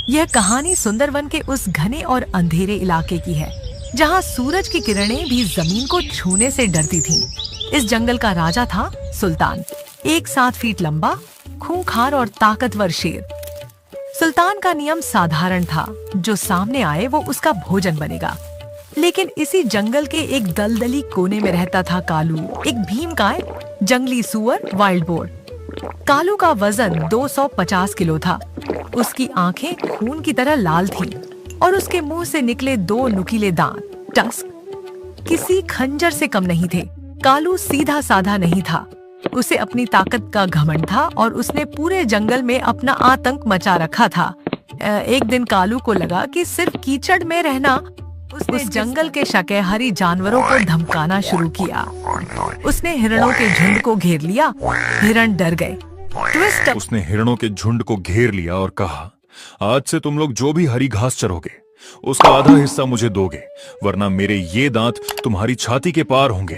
यह कहानी सुंदरवन के उस घने और अंधेरे इलाके की है जहाँ सूरज की किरणें भी जमीन को छूने से डरती थीं। इस जंगल का राजा था सुल्तान, एक 7 फीट लंबा, खूंखार और ताकतवर शेर। सुल्तान का नियम साधारण था, जो सामने आए वो उसका भोजन बनेगा। लेकिन इसी जंगल के एक दलदली कोने में रहता था कालू, एक भीमकाय जंगली सुअर, वाइल्ड बोर। कालू का वजन 250 किलो था। उसकी आंखें खून की तरह लाल थीं और उसके मुंह से निकले 2 नुकीले दांत, टस्क, किसी खंजर से कम नहीं थे। कालू सीधा साधा नहीं था, उसे अपनी ताकत का घमंड था और उसने पूरे जंगल में अपना आतंक मचा रखा था। एक दिन कालू को लगा कि सिर्फ कीचड़ में रहना। उसने जंगल के शाकाहारी जानवरों को धमकाना शुरू किया। उसने हिरणों के झुंड को घेर लिया। हिरण डर गए। उसने हिरणों के झुंड को घेर लिया और कहा, आज से तुम लोग जो भी हरी घास चरोगे उसका आधा हिस्सा मुझे दोगे, वरना मेरे ये दांत तुम्हारी छाती के पार होंगे।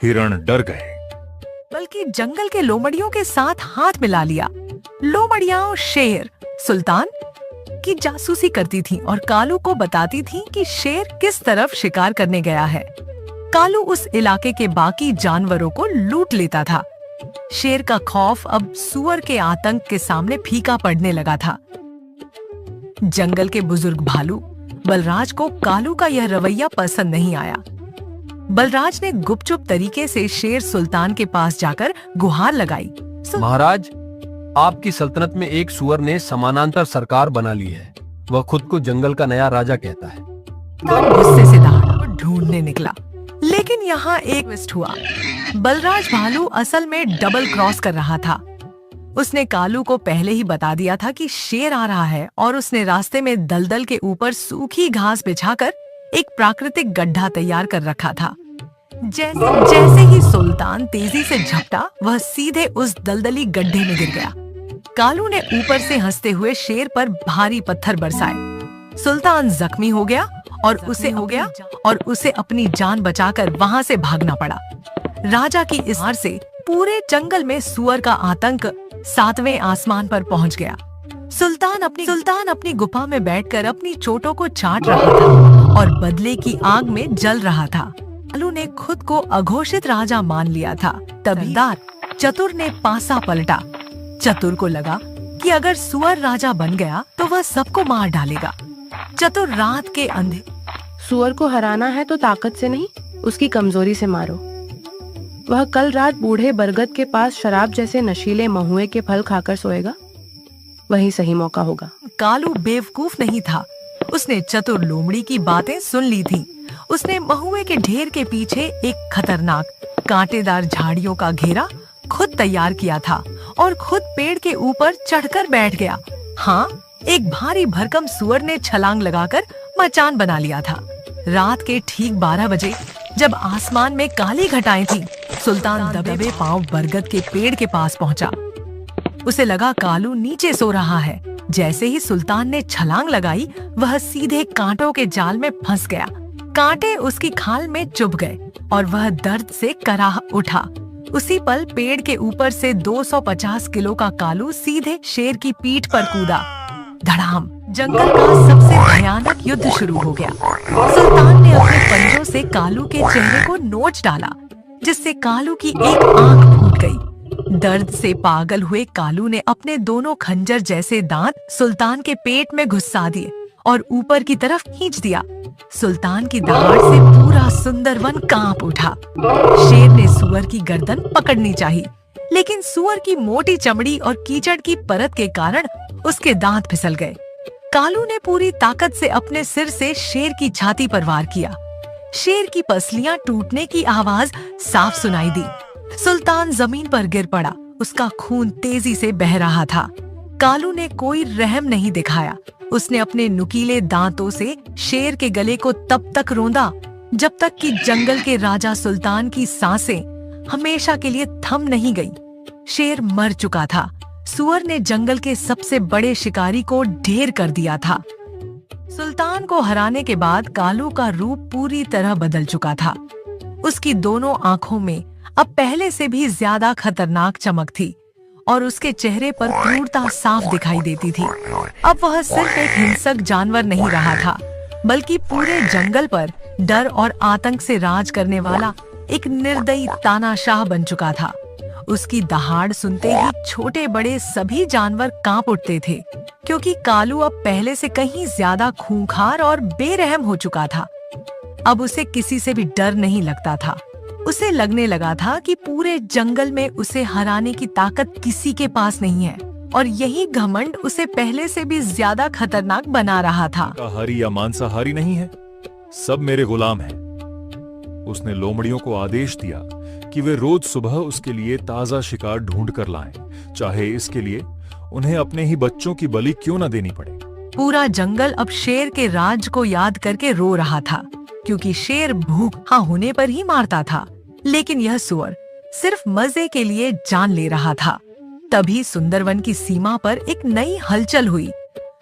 हिरण डर गए, बल्कि जंगल के लोमड़ियों के साथ हाथ मिला लिया। लोमड़ियां शेर सुल्तान की जासूसी करती थीं और कालू को बताती थीं कि शेर किस तरफ शिकार करने गया है। कालू उस इलाके के बाकी जानवरों को लूट लेता था। शेर का खौफ अब सुअर के आतंक के सामने फीका पड़ने लगा था। जंगल के बुजुर्ग भालू बलराज को कालू का यह रवैया पसंद नहीं आया। बलराज ने गुपचुप तरीके से शेर सुल्तान के पास जाकर गुहार लगाई। महाराज, आपकी सल्तनत में एक सुअर ने समानांतर सरकार बना ली है। वह खुद को जंगल का नया राजा कहता है। गुस्से से दहाड़ा और ढूंढने निकला, लेकिन यहाँ एक ट्विस्ट हुआ। बलराज भालू असल में डबल क्रॉस कर रहा था। उसने कालू को पहले ही बता दिया था कि शेर आ रहा है और उसने रास्ते में दलदल के ऊपर सूखी घास बिछाकर एक प्राकृतिक गड्ढा तैयार कर रखा था। जैसे ही सुल्तान तेजी से झपटा, वह सीधे उस दलदली गड्ढे में गिर गया। कालू ने ऊपर से हंसते हुए शेर पर भारी पत्थर बरसाए। सुल्तान जख्मी हो गया और उसे अपनी जान बचाकर वहां से भागना पड़ा। राजा की इस हार से पूरे जंगल में सुअर का आतंक 7वें आसमान पर पहुंच गया। सुल्तान अपनी गुफा में बैठकर अपनी चोटों को चाट रहा था और बदले की आग में जल रहा था। कालू ने खुद को अघोषित राजा मान लिया था। तभी चतुर ने पासा पलटा। चतुर को लगा कि अगर सुअर राजा बन गया तो वह सबको मार डालेगा। चतुर रात के अंधे सुअर को हराना है तो ताकत से नहीं, उसकी कमजोरी से मारो। वह कल रात बूढ़े बरगद के पास शराब जैसे नशीले महुए के फल खाकर सोएगा, वही सही मौका होगा। कालू बेवकूफ नहीं था। उसने चतुर लोमड़ी की बातें सुन ली थी। उसने महुए के ढेर के पीछे एक खतरनाक कांटेदार झाड़ियों का घेरा खुद तैयार किया था और खुद पेड़ के ऊपर चढ़कर बैठ गया। हाँ, एक भारी भरकम सुअर ने छलांग लगाकर मचान बना लिया था। रात के ठीक 12 बजे जब आसमान में काली घटाएं थीं, सुल्तान दबे पांव बरगद के पेड़ के पास पहुंचा। उसे लगा कालू नीचे सो रहा है। जैसे ही सुल्तान ने छलांग लगाई, वह सीधे कांटों के जाल में फंस गया। कांटे उसकी खाल में चुभ गए और वह दर्द से कराह उठा। उसी पल पेड़ के ऊपर से 250 किलो का कालू सीधे शेर की पीठ पर कूदा। धड़ाम! जंगल का सबसे भयानक युद्ध शुरू हो गया। सुल्तान ने अपने पंजों से कालू के चेहरे को नोच डाला, जिससे कालू की एक आंख फूट गई। दर्द से पागल हुए कालू ने अपने दोनों खंजर जैसे दांत सुल्तान के पेट में घुसा दिए और ऊपर की तरफ खींच दिया। सुल्तान की दहाड़ से पूरा सुंदरवन कांप उठा। शेर ने सुअर की गर्दन पकड़नी चाहिए, लेकिन सुअर की मोटी चमड़ी और कीचड़ की परत के कारण उसके दांत फिसल गए। कालू ने पूरी ताकत से अपने सिर से शेर की छाती पर वार किया। शेर की पसलियां टूटने की आवाज साफ सुनाई दी। सुल्तान जमीन पर गिर पड़ा। उसका खून तेजी से बह रहा था। कालू ने कोई रहम नहीं दिखाया। उसने अपने नुकीले दांतों से शेर के गले को तब तक रौंदा जब तक कि जंगल के राजा सुल्तान की सांसें हमेशा के लिए थम नहीं गई। शेर मर चुका था। सुअर ने जंगल के सबसे बड़े शिकारी को ढेर कर दिया था। सुल्तान को हराने के बाद कालू का रूप पूरी तरह बदल चुका था। उसकी दोनों आंखों में अब पहले से भी ज्यादा खतरनाक चमक थी और उसके चेहरे पर क्रूरता साफ दिखाई देती थी। अब वह सिर्फ एक हिंसक जानवर नहीं रहा था, बल्कि पूरे जंगल पर डर और आतंक से राज करने वाला एक निर्दयी तानाशाह बन चुका था। उसकी दहाड़ सुनते ही छोटे बड़े सभी जानवर कांप उठते थे, क्योंकि कालू अब पहले से कहीं ज्यादा खूंखार और बेरहम हो चुका था। अब उसे किसी से भी डर नहीं लगता था। उसे लगने लगा था कि पूरे जंगल में उसे हराने की ताकत किसी के पास नहीं है, और यही घमंड उसे पहले से भी ज्यादा खतरनाक बना रहा था। शाकाहारी या मांसाहारी नहीं है, सब मेरे गुलाम हैं। उसने लोमड़ियों को आदेश दिया कि वे रोज सुबह उसके लिए ताजा शिकार ढूंढ कर लाएं, चाहे इसके लिए उन्हें अपने ही बच्चों की बलि क्यों न देनी पड़े। पूरा जंगल अब शेर के राज को याद करके रो रहा था, क्योंकि शेर भूखा होने पर ही मारता था, लेकिन यह सुअर सिर्फ मजे के लिए जान ले रहा था। तभी सुंदरवन की सीमा पर एक नई हलचल हुई।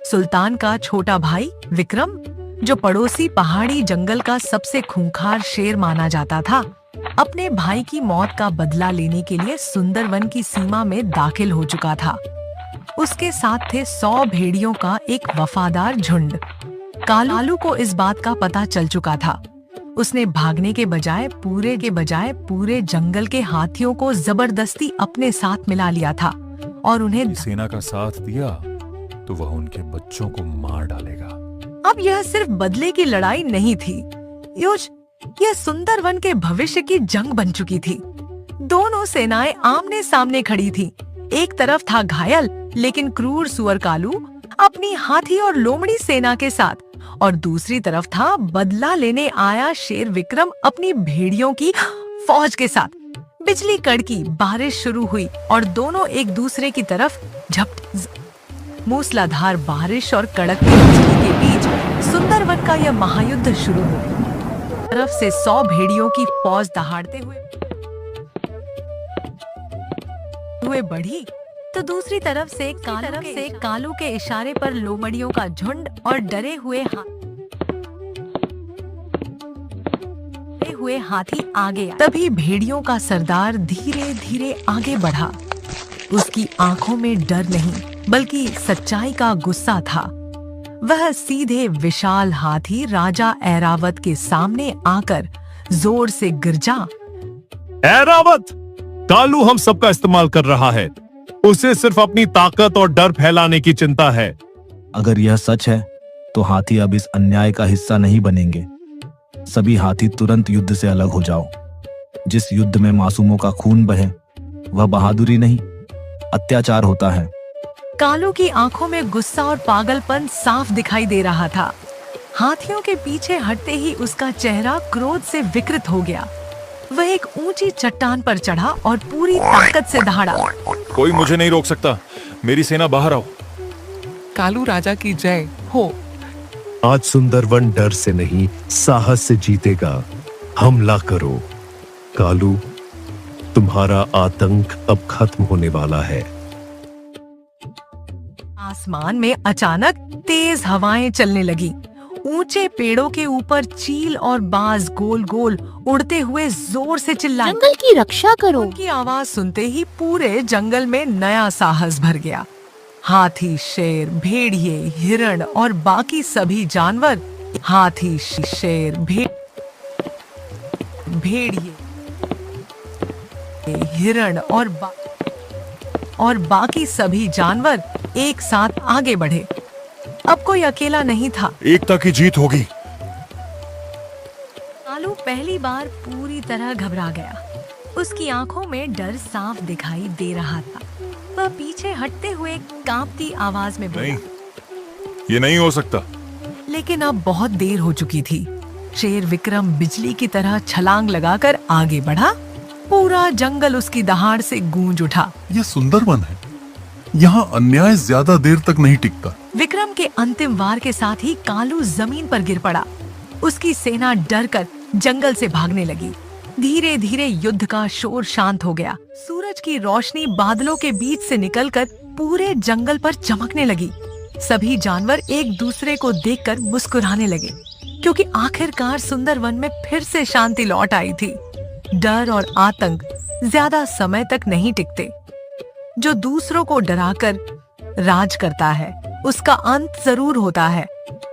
सुल्तान का छोटा भाई विक्रम, जो पड़ोसी पहाड़ी जंगल का सबसे खूंखार शेर माना जाता था, अपने भाई की मौत का बदला लेने के लिए सुंदरवन की सीमा में दाखिल हो चुका था। उसके साथ थे 100 भेड़ियों का एक वफादार झुंड। कालू को इस बात का पता चल चुका था। उसने भागने के बजाय पूरे जंगल के हाथियों को जबरदस्ती अपने साथ मिला लिया था और उन्हें सेना का साथ दिया तो वह उनके बच्चों को मार डालेगा। अब यह सिर्फ बदले की लड़ाई नहीं थी, यह सुंदरवन के भविष्य की जंग बन चुकी थी। दोनों सेनाएं आमने सामने खड़ी थी। एक तरफ था घायल लेकिन क्रूर सुअर कालू अपनी हाथी और लोमड़ी सेना के साथ, और दूसरी तरफ था बदला लेने आया शेर विक्रम अपनी भेड़ियों की फौज के साथ। बिजली कड़की, बारिश शुरू हुई और दोनों एक दूसरे की तरफ झपट। मूसलाधार बारिश और कड़कती बिजली के बीच सुंदरवन का यह महायुद्ध शुरू हो गया। तरफ से 100 भेड़ियों की फौज दहाड़ते हुए बढ़ी, तो दूसरी तरफ से कालू के इशारे पर लोमड़ियों का झुंड और डरे हुए हाथी आगे आए। तभी भेड़ियों का सरदार धीरे धीरे आगे बढ़ा। उसकी आंखों में डर नहीं बल्कि सच्चाई का गुस्सा था। वह सीधे विशाल हाथी राजा ऐरावत के सामने आकर जोर से गिरजा। ऐरावत, कालू हम सबका इस्तेमाल कर रहा है। उसे सिर्फ अपनी ताकत और डर फैलाने की चिंता है। अगर यह सच है तो हाथी अब इस अन्याय का हिस्सा नहीं बनेंगे। सभी हाथी तुरंत युद्ध से अलग हो जाओ। जिस युद्ध में मासूमों का खून बहे वह बहादुरी नहीं, अत्याचार होता है। कालू की आंखों में गुस्सा और पागलपन साफ दिखाई दे रहा था। हाथियों के पीछे हटते ही उसका चेहरा क्रोध से विकृत हो गया। वह एक ऊंची चट्टान पर चढ़ा और पूरी ताकत से दहाड़ा। कोई मुझे नहीं रोक सकता, मेरी सेना बाहर आओ। कालू राजा की जय हो। आज सुंदरवन डर से नहीं साहस से जीतेगा। हमला करो कालू, तुम्हारा आतंक अब खत्म होने वाला है। आसमान में अचानक तेज हवाएं चलने लगी। ऊंचे पेड़ों के ऊपर चील और बाज गोल गोल उड़ते हुए जोर से चिल्लाए, जंगल की रक्षा करो। उनकी आवाज सुनते ही पूरे जंगल में नया साहस भर गया। हाथी, शेर, भेड़िए, हिरण और बाकी सभी जानवर, भेड़िए, हिरण और बाकी सभी जानवर एक साथ आगे बढ़े। अब कोई अकेला नहीं था। एकता की जीत होगी। कालू पहली बार पूरी तरह घबरा गया। उसकी आंखों में डर साफ दिखाई दे रहा था। वह पीछे हटते हुए कांपती आवाज में बोला, नहीं, ये नहीं हो सकता। लेकिन अब बहुत देर हो चुकी थी। शेर विक्रम बिजली की तरह छलांग लगाकर आगे बढ़ा। पूरा जंगल उसकी दहाड़ से गूंज उठा। यह सुंदरवन है, यहाँ अन्याय ज्यादा देर तक नहीं टिकता। विक्रम के अंतिम वार के साथ ही कालू जमीन पर गिर पड़ा। उसकी सेना डरकर जंगल से भागने लगी। धीरे धीरे युद्ध का शोर शांत हो गया। सूरज की रोशनी बादलों के बीच से निकलकर पूरे जंगल पर चमकने लगी। सभी जानवर एक दूसरे को देखकर मुस्कुराने लगे, क्योंकि आखिरकार सुंदरवन में फिर से शांति लौट आई थी। डर और आतंक ज्यादा समय तक नहीं टिकते। जो दूसरों को डराकर राज करता है उसका अंत जरूर होता है।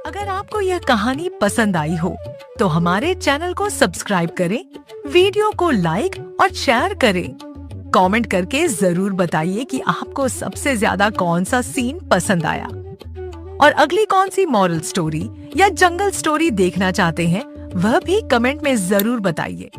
अगर आपको यह कहानी पसंद आई हो तो हमारे चैनल को सब्सक्राइब करें, वीडियो को लाइक और शेयर करें। कमेंट करके जरूर बताइए कि आपको सबसे ज्यादा कौन सा सीन पसंद आया और अगली कौन सी मॉरल स्टोरी या जंगल स्टोरी देखना चाहते हैं वह भी कमेंट में जरूर बताइए।